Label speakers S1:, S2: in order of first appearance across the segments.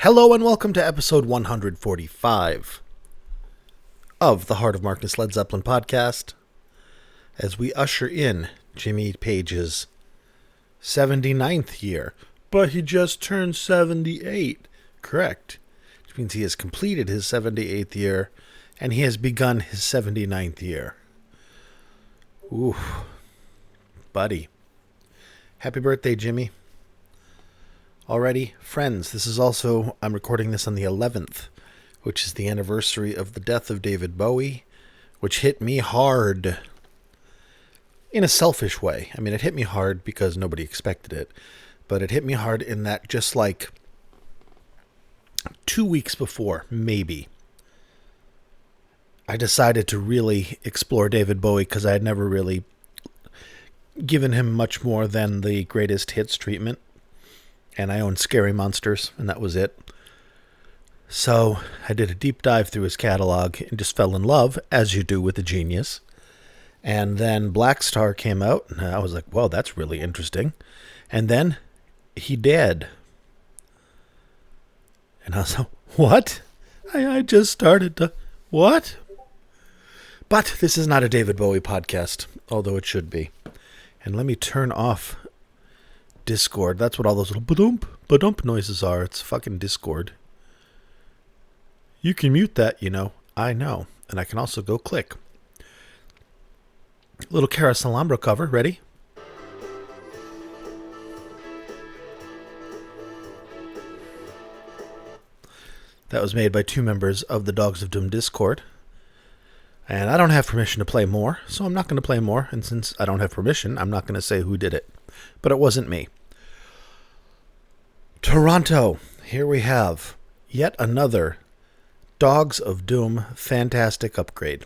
S1: Hello and welcome to episode 145 of the Heart of Markness Led Zeppelin podcast as we usher in Jimmy Page's 79th year. But he just turned 78. Correct. Which means he has completed his 78th year and he has begun his 79th year. Ooh, buddy. Happy birthday, Jimmy. Already, friends, this is also, I'm recording this on the 11th, which is the anniversary of the death of David Bowie, which hit me hard in a selfish way. I mean, it hit me hard because nobody expected it, but it hit me hard in that just like 2 weeks before, maybe, I decided to really explore David Bowie because I had never really given him much more than the greatest hits treatment. And I owned Scary Monsters, and that was it. So I did a deep dive through his catalog and just fell in love, as you do with a genius. And then Black Star came out, and I was like, well, that's really interesting. And then he died. And I was like, what? I just started to... What? But this is not a David Bowie podcast, although it should be. And let me turn off Discord. That's what all those little ba-dump noises are. It's fucking Discord. You can mute that, you know. I know. And I can also go click. Little Carousel Alhambra cover. Ready? That was made by two members of the Dogs of Doom Discord. And I don't have permission to play more, so I'm not going to play more. And since I don't have permission, I'm not going to say who did it. But it wasn't me. Toronto, here we have yet another Dogs of Doom fantastic upgrade.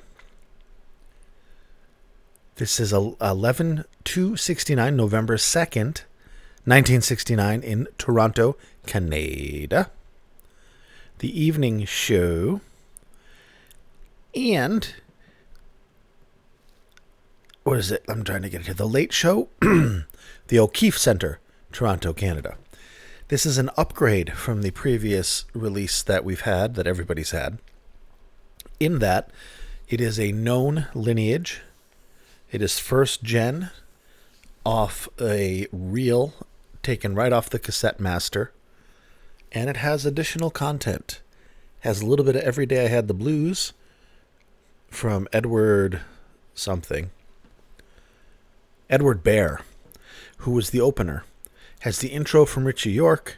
S1: This is 11/2/69, November 2nd, 1969 in Toronto, Canada. The evening show. And what is it? I'm trying to get it here. The Late Show, the O'Keefe Center, Toronto, Canada. This is an upgrade from the previous release that we've had, that everybody's had, in that it is a known lineage. It is first gen off a reel taken right off the cassette master, and it has additional content. Has a little bit of Every Day I Had the Blues from Edward Bear, who was the opener. Has the intro from Richie York,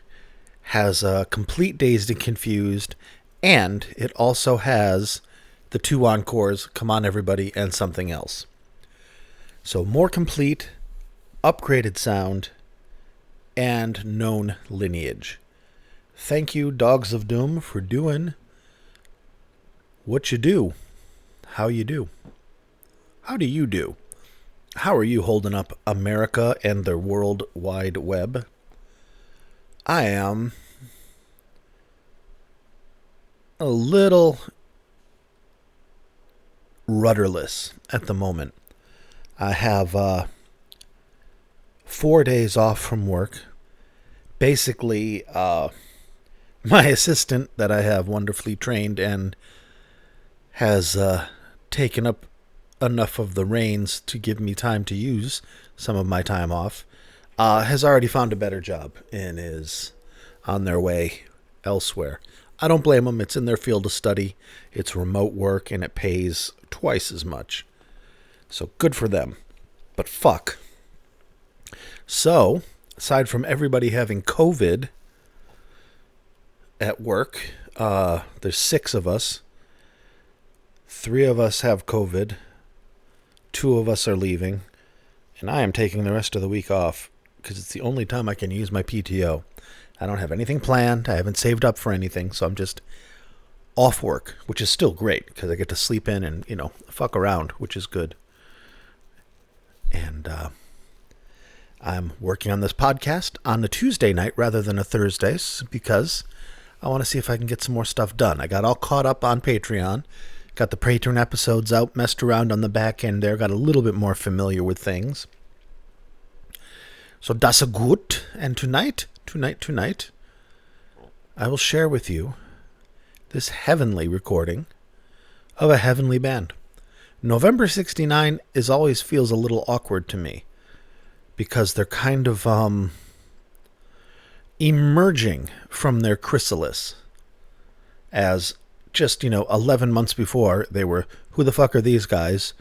S1: has a complete Dazed and Confused, and it also has the two encores, Come On Everybody, and Something Else. So more complete, upgraded sound, and known lineage. Thank you, Dogs of Doom, for doing what you do. How you do. How do you do? How are you holding up America and the World Wide Web? I am a little rudderless at the moment. I have 4 days off from work. Basically, my assistant that I have wonderfully trained and has taken up enough of the reins to give me time to use some of my time off, has already found a better job and is on their way elsewhere. I don't blame them. It's in their field of study. It's remote work and it pays twice as much. So good for them. But fuck. So, aside from everybody having COVID at work, there's 6 of us. 3 of us have COVID. 2 of us are leaving, and I am taking the rest of the week off because it's the only time I can use my PTO. I don't have anything planned. I haven't saved up for anything, so I'm just off work, which is still great because I get to sleep in and, fuck around, which is good. And I'm working on this podcast on a Tuesday night rather than a Thursday because I want to see if I can get some more stuff done. I got all caught up on Patreon. Got the Patreon episodes out, messed around on the back end there, got a little bit more familiar with things. So das ist gut. And tonight, I will share with you this heavenly recording of a heavenly band. November 69 always feels a little awkward to me because they're kind of emerging from their chrysalis as just, 11 months before they were, who the fuck are these guys?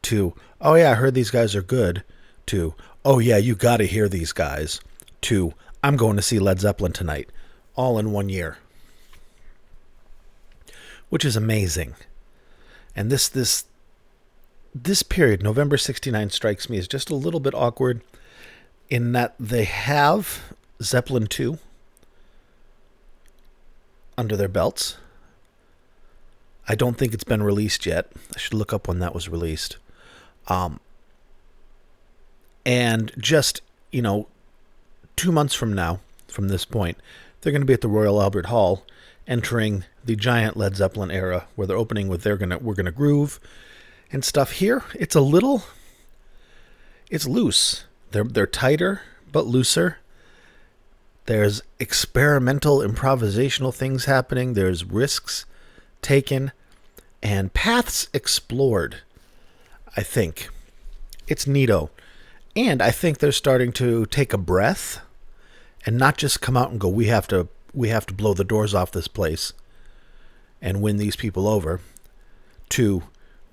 S1: To, oh yeah, I heard these guys are good. To, oh yeah, you gotta hear these guys. To, I'm going to see Led Zeppelin tonight. All in 1 year. Which is amazing. And this period, November 69, strikes me as just a little bit awkward in that they have Zeppelin 2 under their belts. I don't think it's been released yet. I should look up when that was released. And just, 2 months from now, from this point, they're going to be at the Royal Albert Hall, entering the giant Led Zeppelin era, where they're opening with We're Gonna Groove and stuff. Here, it's loose. They're tighter, but looser. There's experimental, improvisational things happening. There's risks taken and paths explored. I think it's neato. And I think they're starting to take a breath and not just come out and go, we have to blow the doors off this place and win these people over, to,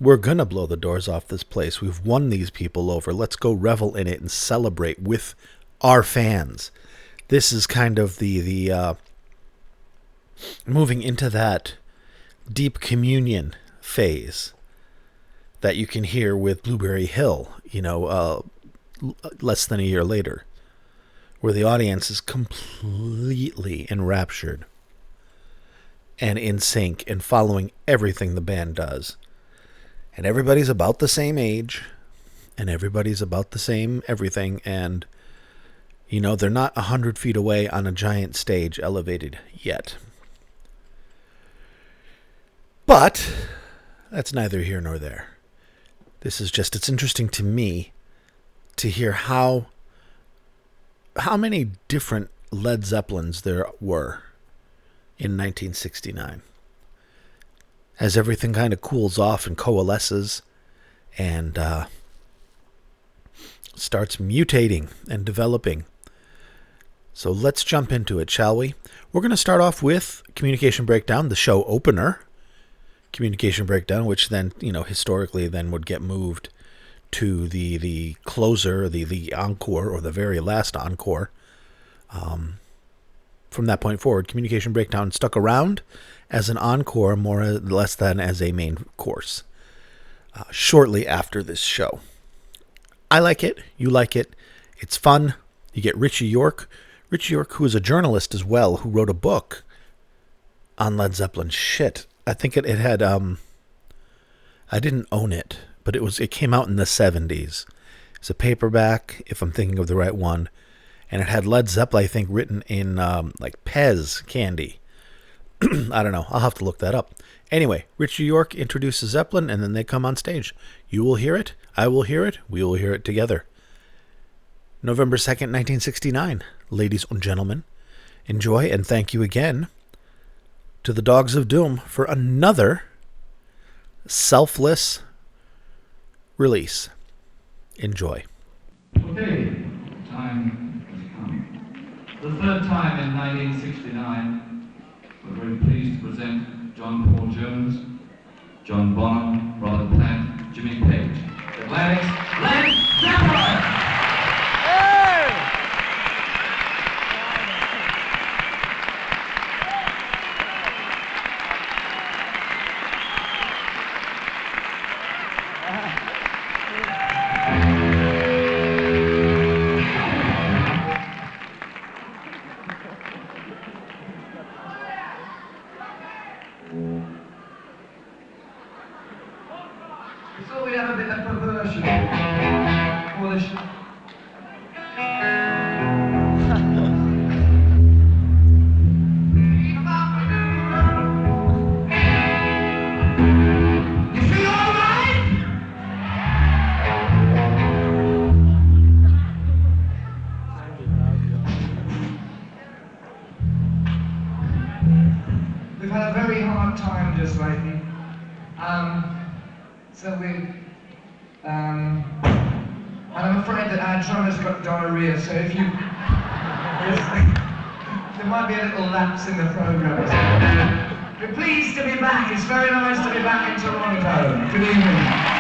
S1: we're going to blow the doors off this place. We've won these people over. Let's go revel in it and celebrate with our fans. This is kind of the moving into that deep communion phase that you can hear with Blueberry Hill, less than a year later, where the audience is completely enraptured and in sync and following everything the band does. And everybody's about the same age, and everybody's about the same everything, and, they're not 100 feet away on a giant stage elevated yet. But that's neither here nor there. This is just, it's interesting to me to hear how many different Led Zeppelins there were in 1969. As everything kind of cools off and coalesces and starts mutating and developing. So let's jump into it, shall we? We're going to start off with Communication Breakdown, the show opener. Communication Breakdown, which then, historically then would get moved to the closer, the encore, or the very last encore. From that point forward, Communication Breakdown stuck around as an encore more or less than as a main course shortly after this show. I like it. You like it. It's fun. You get Richie York, who is a journalist as well, who wrote a book on Led Zeppelin. Shit. I think it had, I didn't own it, but it came out in the 70s. It's a paperback, if I'm thinking of the right one. And it had Led Zeppelin, I think, written in, like Pez candy. I don't know. I'll have to look that up. Anyway, Richie York introduces Zeppelin, and then they come on stage. You will hear it. I will hear it. We will hear it together. November 2nd, 1969. Ladies and gentlemen, enjoy, and thank you again to the Dogs of Doom for another selfless release. Enjoy.
S2: Okay, time has come. The third time in 1969, we're very pleased to present John Paul Jones, John Bonham, Robert Plant, Jimmy Page, Atlantic's Led Zeppelin! So we have a bit of perversion for the show. You feel all right?
S3: We've had a very hard time just lately. And I'm afraid that our drummer's got diarrhea, so if you... there might be a little lapse in the program. We're pleased to be back. It's very nice to be back in Toronto. Good evening.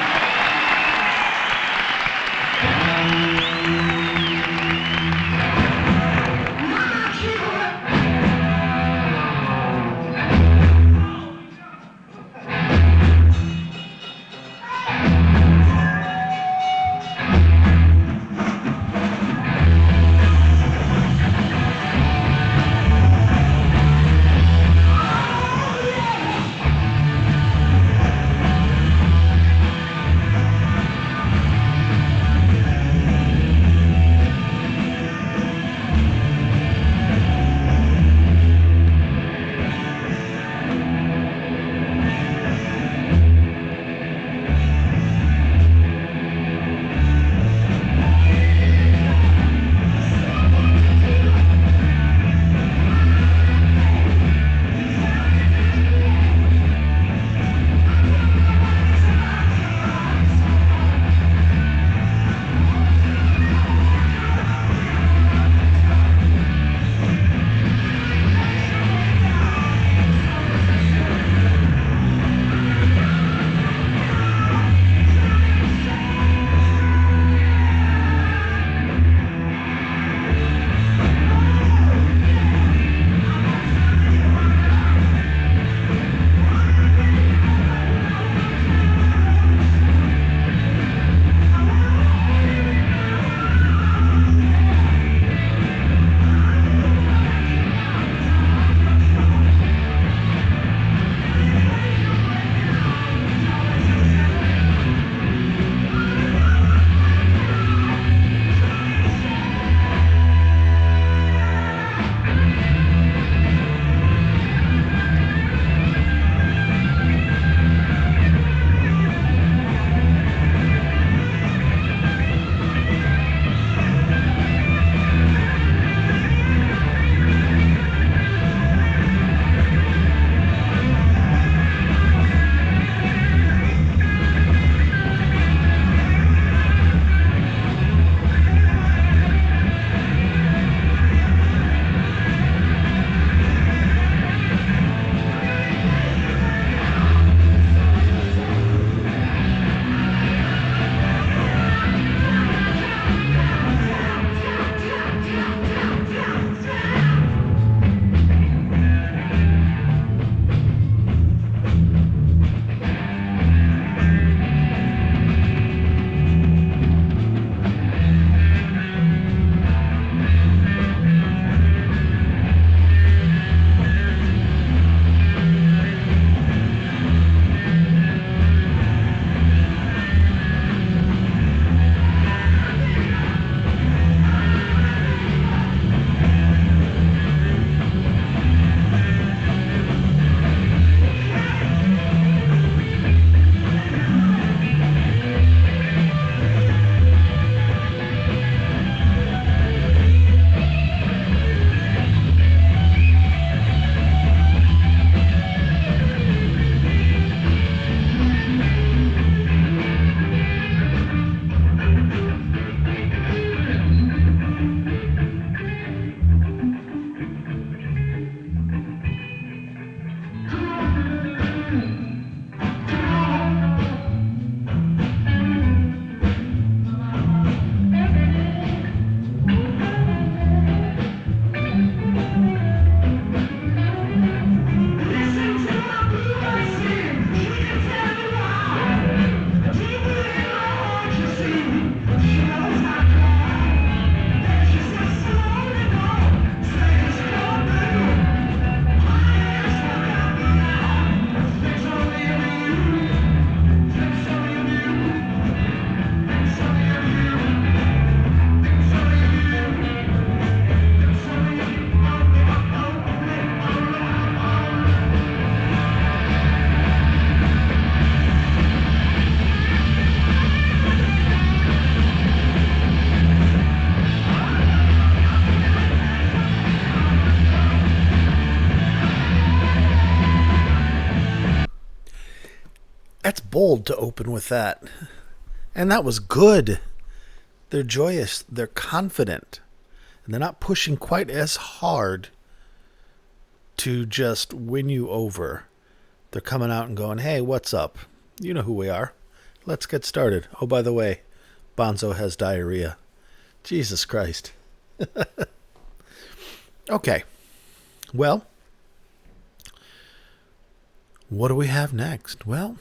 S1: That's bold to open with that. And that was good. They're joyous. They're confident. And they're not pushing quite as hard to just win you over. They're coming out and going, hey, what's up? You know who we are. Let's get started. Oh, by the way, Bonzo has diarrhea. Jesus Christ. Okay. Well, what do we have next? Well,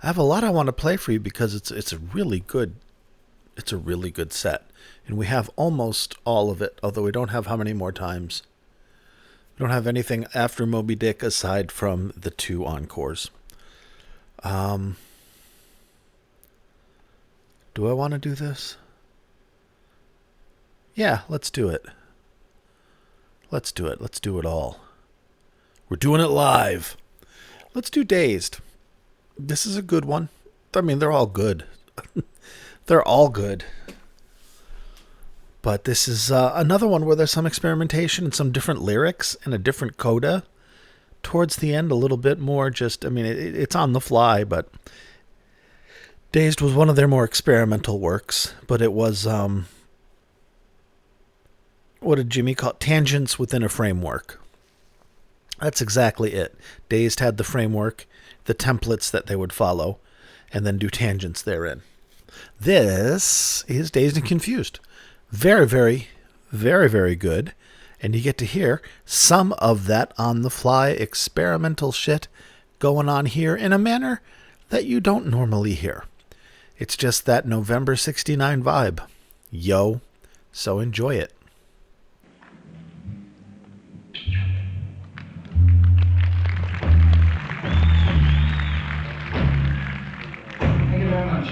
S1: I have a lot I want to play for you because it's a really good set. And we have almost all of it, although we don't have how many more times. We don't have anything after Moby Dick aside from the 2 encores. Do I want to do this? Yeah, let's do it. Let's do it. Let's do it all. We're doing it live. Let's do Dazed. This is a good one. I mean, they're all good. They're all good. But this is another one where there's some experimentation and some different lyrics and a different coda. Towards the end, a little bit more just, I mean, it's on the fly, but Dazed was one of their more experimental works. But it was, what did Jimmy call it? Tangents within a framework. That's exactly it. Dazed had the framework, the templates that they would follow, and then do tangents therein. This is Dazed and Confused. Very, very, very, very good. And you get to hear some of that on-the-fly experimental shit going on here in a manner that you don't normally hear. It's just that November 69 vibe. Yo. So enjoy it.
S3: Thank you very much.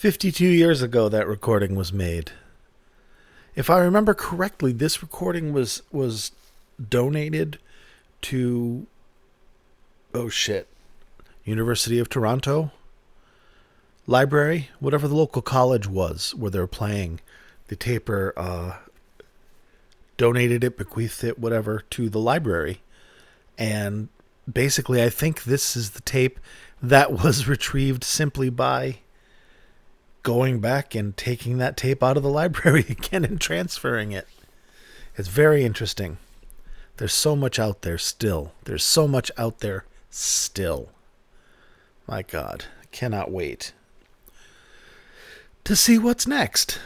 S1: 52 years ago that recording was made. If I remember correctly, this recording was donated to University of Toronto library, whatever the local college was where they were playing. The taper donated it, bequeathed it, whatever, to the library. And basically, I think this is the tape that was retrieved simply by going back and taking that tape out of the library again and transferring it. It's very interesting. There's so much out there still. My God, I cannot wait to see what's next.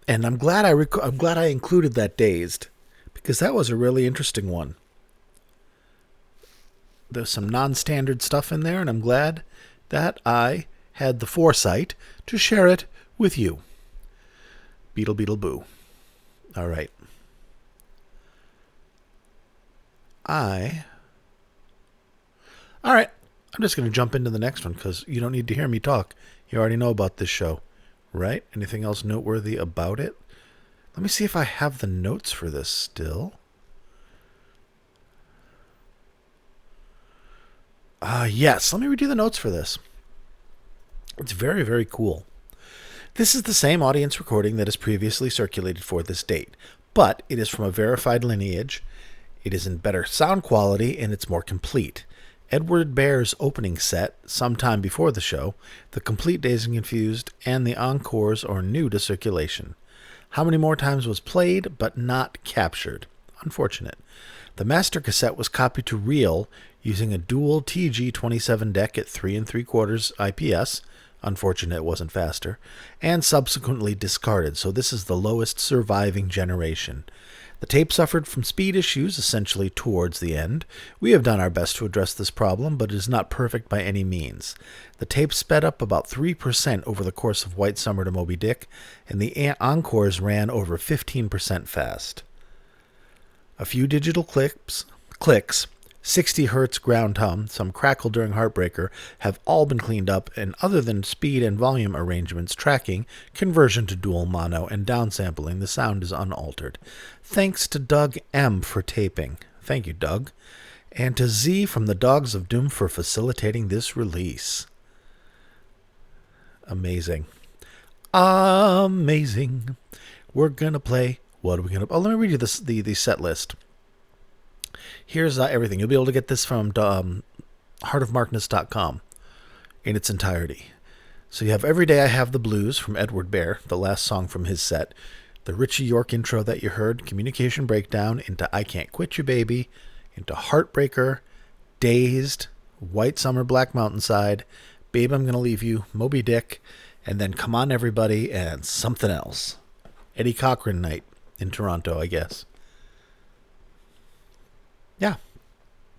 S1: And I'm glad I included that Dazed, because that was a really interesting one. There's some non-standard stuff in there, and I'm glad that I had the foresight to share it with you. Beetle beetle boo. All right. All right. I'm just going to jump into the next one because you don't need to hear me talk. You already know about this show, right? Anything else noteworthy about it? Let me see if I have the notes for this still. Yes. Let me redo the notes for this. It's very, very cool. This is the same audience recording that is previously circulated for this date, but it is from a verified lineage. It is in better sound quality, and it's more complete. Edward Bear's opening set, sometime before the show, the complete Dazed and Confused, and the encores are new to circulation. How many more times was played, but not captured? Unfortunate. The master cassette was copied to reel using a dual TG-27 deck at 3 3/4 IPS. Unfortunate it wasn't faster. And subsequently discarded, so this is the lowest surviving generation. The tape suffered from speed issues essentially towards the end. We have done our best to address this problem, but it is not perfect by any means. The tape sped up about 3% over the course of White Summer to Moby Dick, and the encores ran over 15% fast. A few digital clicks, 60 hertz ground hum, some crackle during Heartbreaker, have all been cleaned up, and other than speed and volume arrangements, tracking, conversion to dual mono, and downsampling, the sound is unaltered. Thanks to Doug M. for taping. Thank you, Doug. And to Z from the Dogs of Doom for facilitating this release. Amazing. Amazing. We're going to play... What are we going to... Oh, let me read you the set list. Here's everything. You'll be able to get this from heartofmarkness.com in its entirety. So you have Every Day I Have the Blues from Edward Bear, the last song from his set. The Richie York intro that you heard, Communication Breakdown, into I Can't Quit You Baby, into Heartbreaker, Dazed, White Summer Black Mountainside, Babe I'm Gonna Leave You, Moby Dick, and then Come On Everybody and something else. Eddie Cochran night in Toronto, I guess. Yeah,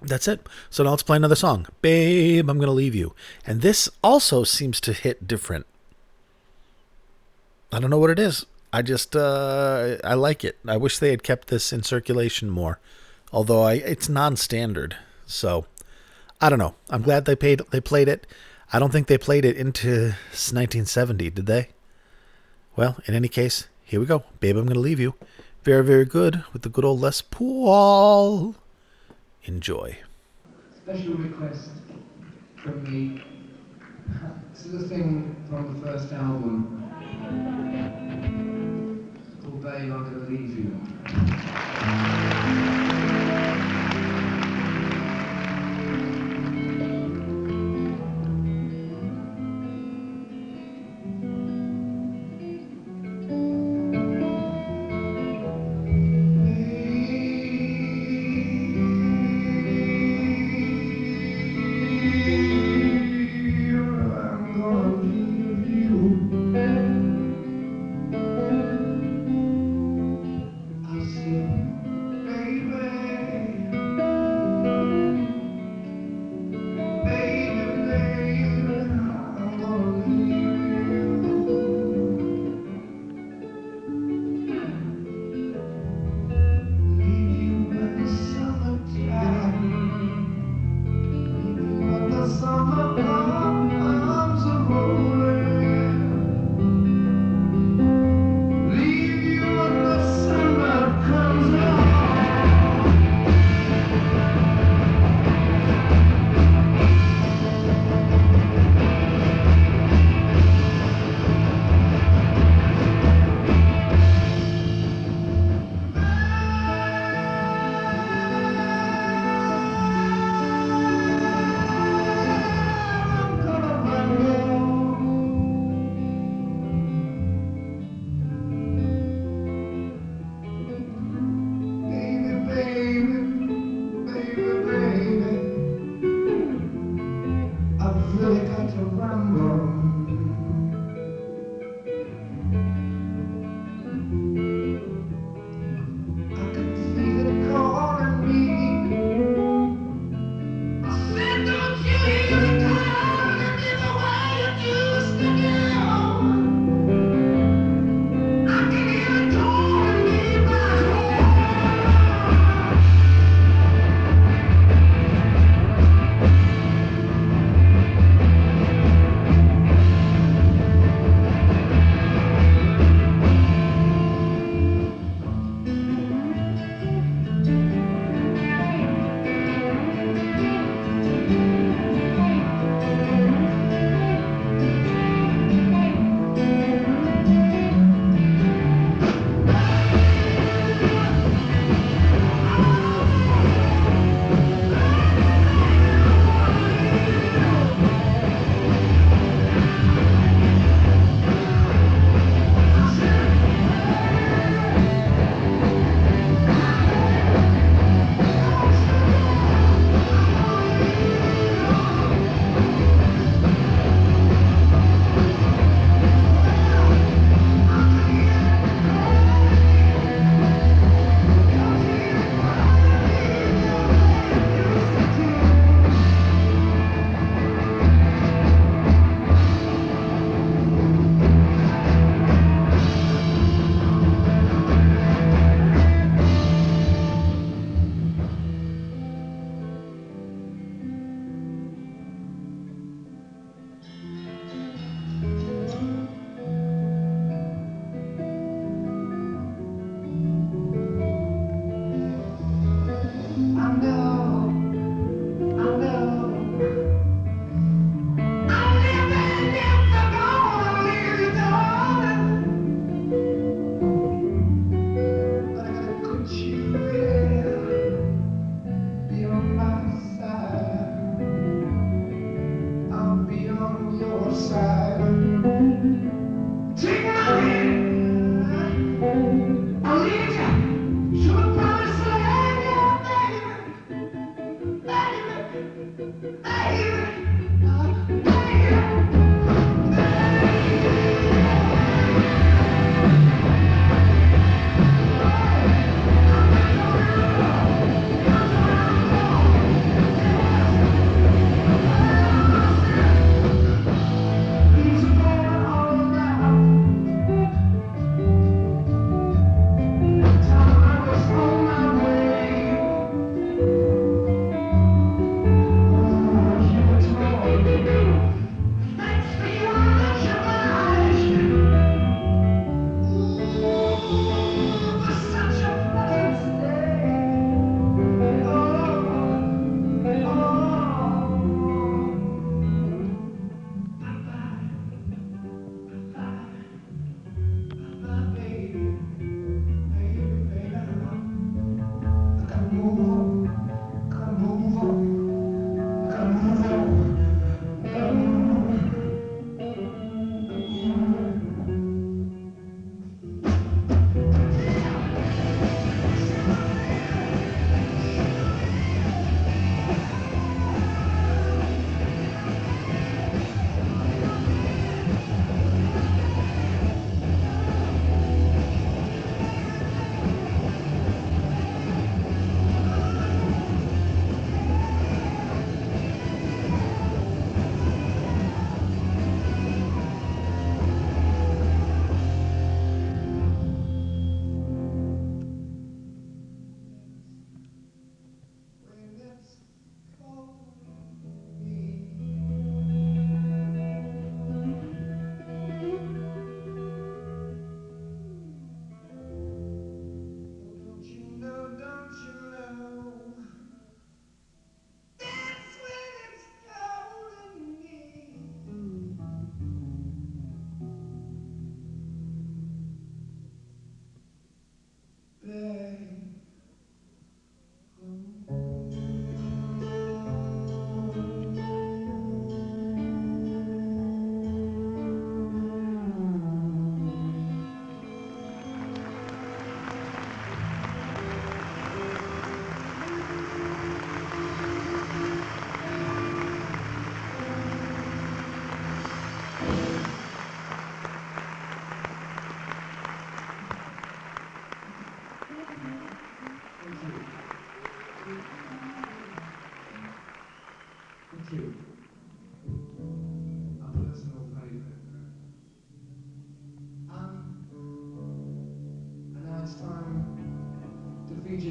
S1: that's it. So now let's play another song. Babe, I'm going to leave you. And this also seems to hit different. I don't know what it is. I just, I like it. I wish they had kept this in circulation more. Although it's non-standard. So, I don't know. I'm glad they played it. I don't think they played it into 1970, did they? Well, in any case, here we go. Babe, I'm going to leave you. Very, very good with the good old Les Paul. Enjoy.
S3: Special request from me. This is a thing from the first album. It's called Babe, I'm Gonna Leave You.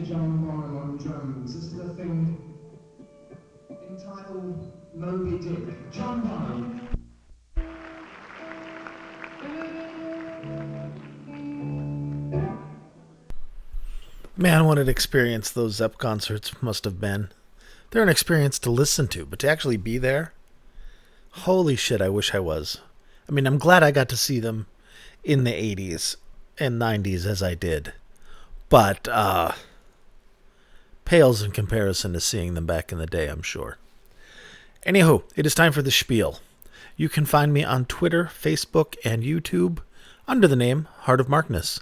S3: John Bonham on drums. This is a thing entitled Moby Dick. John Bonham.
S1: Man, what an experience those Zepp concerts must have been. They're an experience to listen to, but to actually be there, holy shit, I wish I was. I mean, I'm glad I got to see them in the 80s and 90s as I did. But, pales in comparison to seeing them back in the day, I'm sure. Anywho, it is time for the spiel. You can find me on Twitter, Facebook, and YouTube under the name Heart of Markness.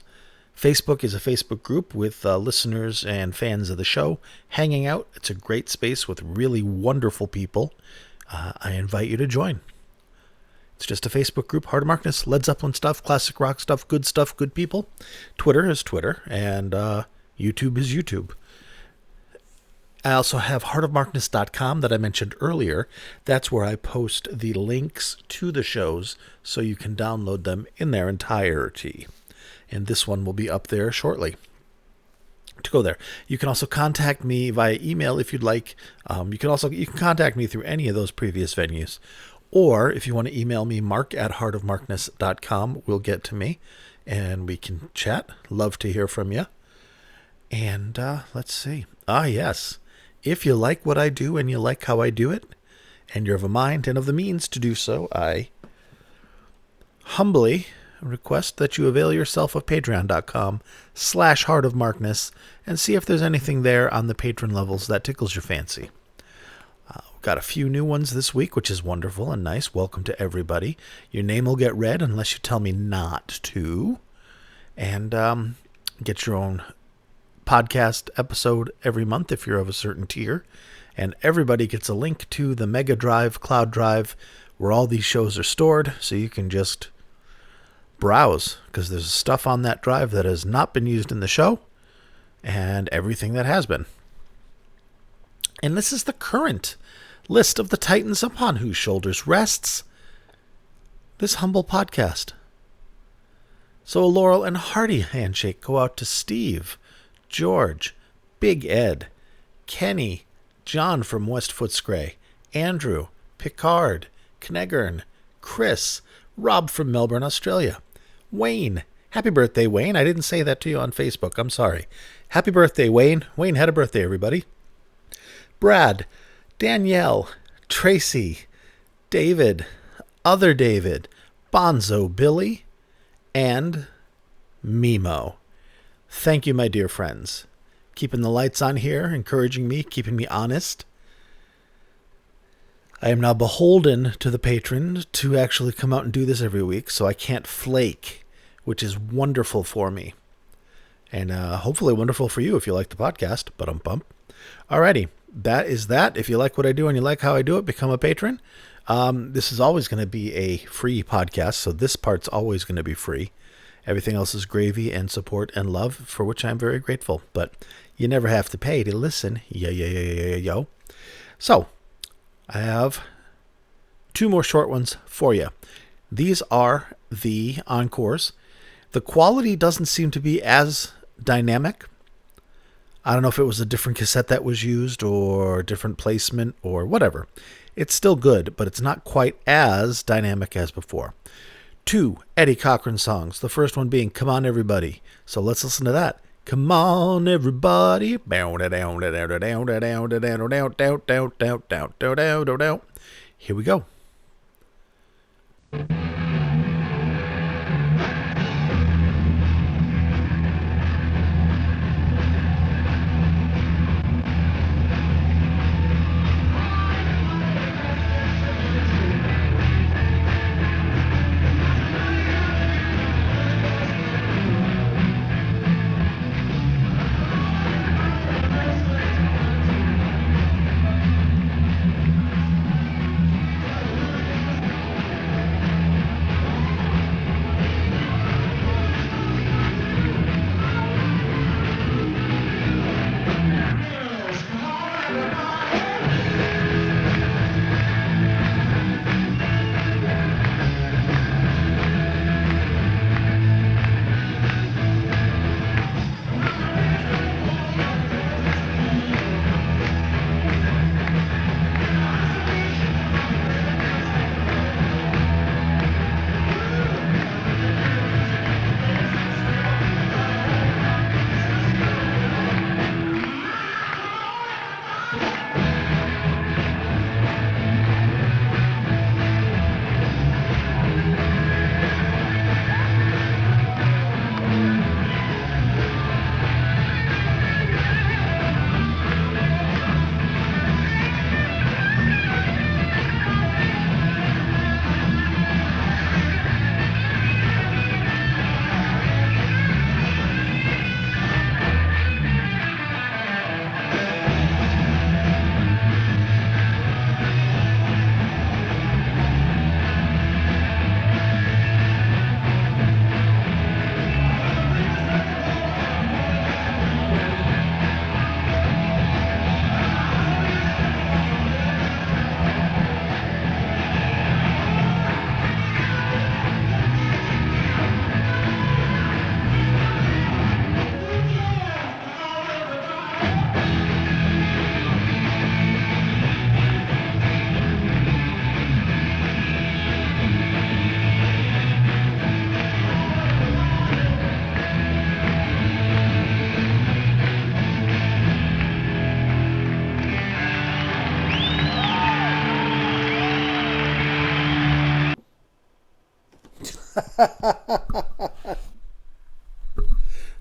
S1: Facebook is a Facebook group with listeners and fans of the show hanging out. It's a great space with really wonderful people. I invite you to join. It's just a Facebook group, Heart of Markness, Led Zeppelin stuff, classic rock stuff, good people. Twitter is Twitter, and YouTube is YouTube. I also have heartofmarkness.com that I mentioned earlier. That's where I post the links to the shows so you can download them in their entirety. And this one will be up there shortly. To go there, you can also contact me via email if you'd like. You can contact me through any of those previous venues, or if you want to email me, mark@heartofmarkness.com will get to me, and we can chat. Love to hear from you. And let's see. Yes, if you like what I do and you like how I do it, and you're of a mind and of the means to do so, I humbly request that you avail yourself of patreon.com/heartofmarkness and see if there's anything there on the patron levels that tickles your fancy. We've got a few new ones this week, which is wonderful and nice. Welcome to everybody. Your name will get read unless you tell me not to. And get your own podcast episode every month if you're of a certain tier. And everybody gets a link to the Mega Drive, Cloud Drive, where all these shows are stored, so you can just browse, because there's stuff on that drive that has not been used in the show, and everything that has been. And this is the current list of the titans upon whose shoulders rests this humble podcast. So a laurel and hearty handshake go out to Steve, George, Big Ed, Kenny, John from West Footscray, Andrew, Picard, Kneggern, Chris, Rob from Melbourne, Australia, Wayne. Happy birthday, Wayne. I didn't say that to you on Facebook. I'm sorry. Happy birthday, Wayne. Wayne had a birthday, everybody. Brad, Danielle, Tracy, David, Other David, Bonzo Billy, and Mimo. Thank you, my dear friends. Keeping the lights on here, encouraging me, keeping me honest. I am now beholden to the patron to actually come out and do this every week, so I can't flake, which is wonderful for me. And hopefully wonderful for you if you like the podcast. Ba-dum-bum. Alrighty, that is that. If you like what I do and you like how I do it, become a patron. This is always going to be a free podcast, so this part's always going to be free. Everything else is gravy and support and love, for which I'm very grateful. But you never have to pay to listen. Yo. So, I have 2 more short ones for you. These are the encores. The quality doesn't seem to be as dynamic. I don't know if it was a different cassette that was used or different placement or whatever. It's still good, but it's not quite as dynamic as before. 2 Eddie Cochran songs. The first one being Come On Everybody. So let's listen to that. Come on, everybody. Here we go.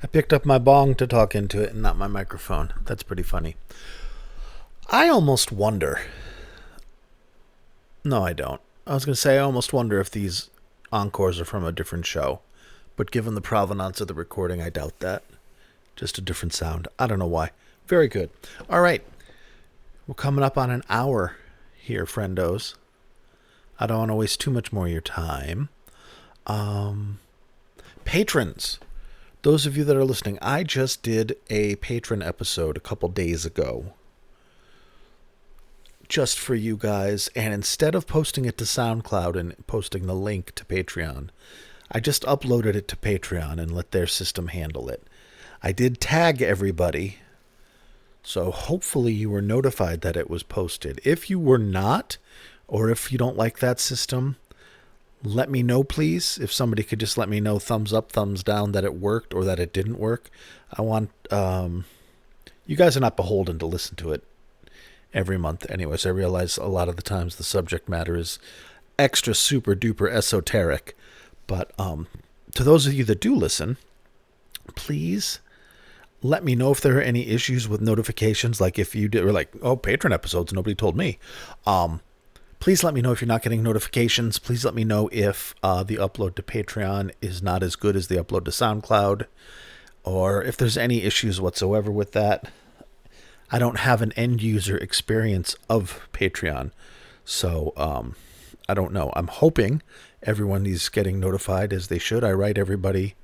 S1: I picked up my bong to talk into it and not my microphone. That's pretty funny. I almost wonder. No, I don't. I was going to say I almost wonder if these encores are from a different show. But given the provenance of the recording, I doubt that. Just a different sound. I don't know why. Very good. All right. We're coming up on an hour here, friendos. I don't want to waste too much more of your time. Patrons. Those of you that are listening, I just did a patron episode a couple days ago. Just for you guys. And instead of posting it to SoundCloud and posting the link to Patreon, I just uploaded it to Patreon and let their system handle it. I did tag everybody, so hopefully you were notified that it was posted. If you were not, or if you don't like that system, let me know, please. If somebody could just let me know, thumbs up, thumbs down, that it worked or that it didn't work. I want, you guys are not beholden to listen to it every month. Anyways, I realize a lot of the times the subject matter is extra super duper esoteric. But to those of you that do listen, please let me know if there are any issues with notifications. Like if you were like, oh, patron episodes, nobody told me. Please let me know if you're not getting notifications. Please let me know if the upload to Patreon is not as good as the upload to SoundCloud, or if there's any issues whatsoever with that. I don't have an end user experience of Patreon, so I don't know. I'm hoping everyone is getting notified as they should. I write everybody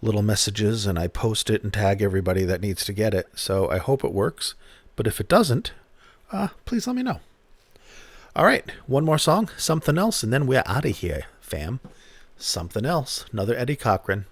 S1: little messages and I post it and tag everybody that needs to get it. So I hope it works. But if it doesn't, please let me know. All right, one more song, Something Else, and then we're out of here, fam. Something Else, another Eddie Cochran.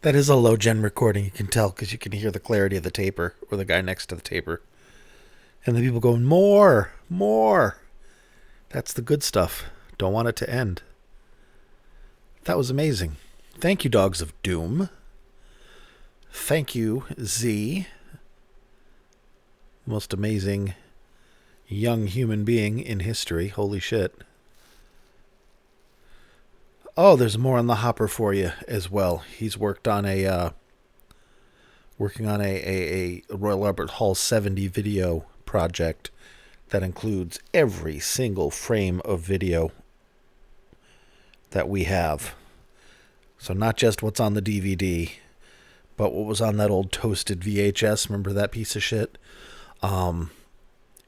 S1: That is a low-gen recording, you can tell, because you can hear the clarity of the taper, or the guy next to the taper. And the people going, more, more. That's the good stuff. Don't want it to end. That was amazing. Thank you, Dogs of Doom. Thank you, Z. Most amazing young human being in history. Holy shit. Oh, there's more on the hopper for you as well. He's worked on a working on a Royal Albert Hall 70 video project that includes every single frame of video that we have. So not just what's on the DVD, but what was on that old toasted VHS. Remember that piece of shit? And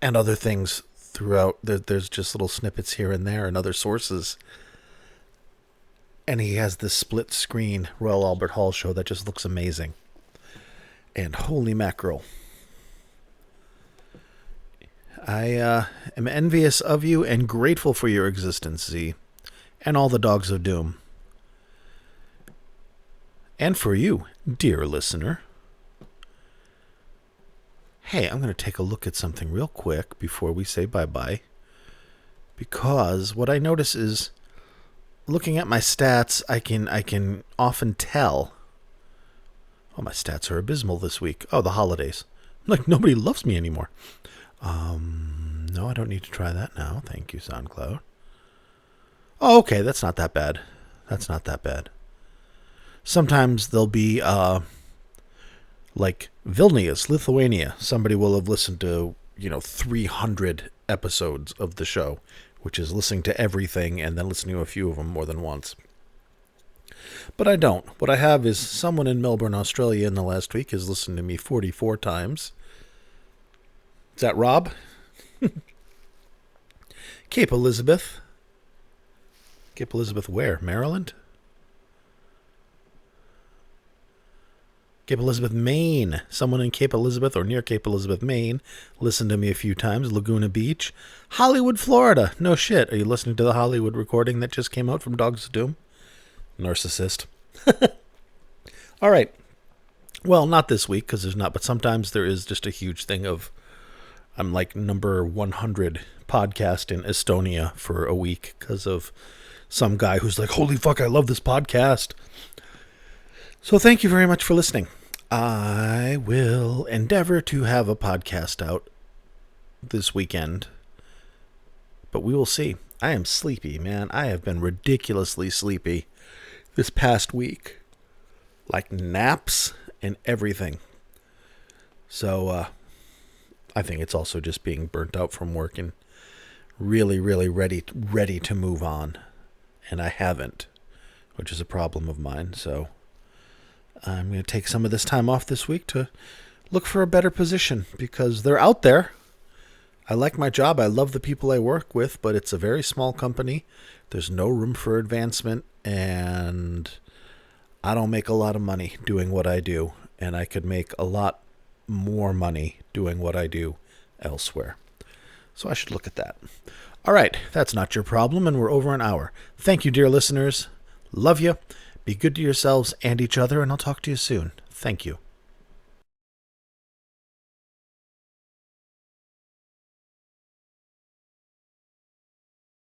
S1: other things throughout. There's just little snippets here and there and other sources. And he has this split screen Royal Albert Hall show that just looks amazing. And holy mackerel. I am envious of you and grateful for your existence, Z, and all the Dogs of Doom. And for you, dear listener. Hey, I'm going to take a look at something real quick before we say bye-bye. Because what I notice is, looking at my stats, I can often tell. Oh, my stats are abysmal this week. Oh, the holidays. Like, nobody loves me anymore. No, I don't need to try that now. Thank you, SoundCloud. Oh, okay, that's not that bad. That's not that bad. Sometimes there'll be, like, Vilnius, Lithuania. Somebody will have listened to, 300 episodes of the show, which is listening to everything and then listening to a few of them more than once. But I don't. What I have is someone in Melbourne, Australia in the last week has listened to me 44 times. Is that Rob? Cape Elizabeth. Cape Elizabeth where? Maryland? Cape Elizabeth, Maine. Someone in Cape Elizabeth or near Cape Elizabeth, Maine listened to me a few times. Laguna Beach. Hollywood, Florida. No shit. Are you listening to the Hollywood recording that just came out from Dogs of Doom? Narcissist. All right. Well, not this week because there's not, but sometimes there is just a huge thing of I'm like number 100 podcast in Estonia for a week because of some guy who's like, holy fuck, I love this podcast. So thank you very much for listening. I will endeavor to have a podcast out this weekend, but we will see. I am sleepy, man. I have been ridiculously sleepy this past week. Like naps and everything. So I think it's also just being burnt out from work and really, really ready to move on. And I haven't, which is a problem of mine. So I'm going to take some of this time off this week to look for a better position because they're out there. I like my job. I love the people I work with, but it's a very small company. There's no room for advancement, and I don't make a lot of money doing what I do, and I could make a lot more money doing what I do elsewhere. So I should look at that. All right, that's not your problem, and we're over an hour. Thank you, dear listeners. Love you. Be good to yourselves and each other, and I'll talk to you soon. Thank you.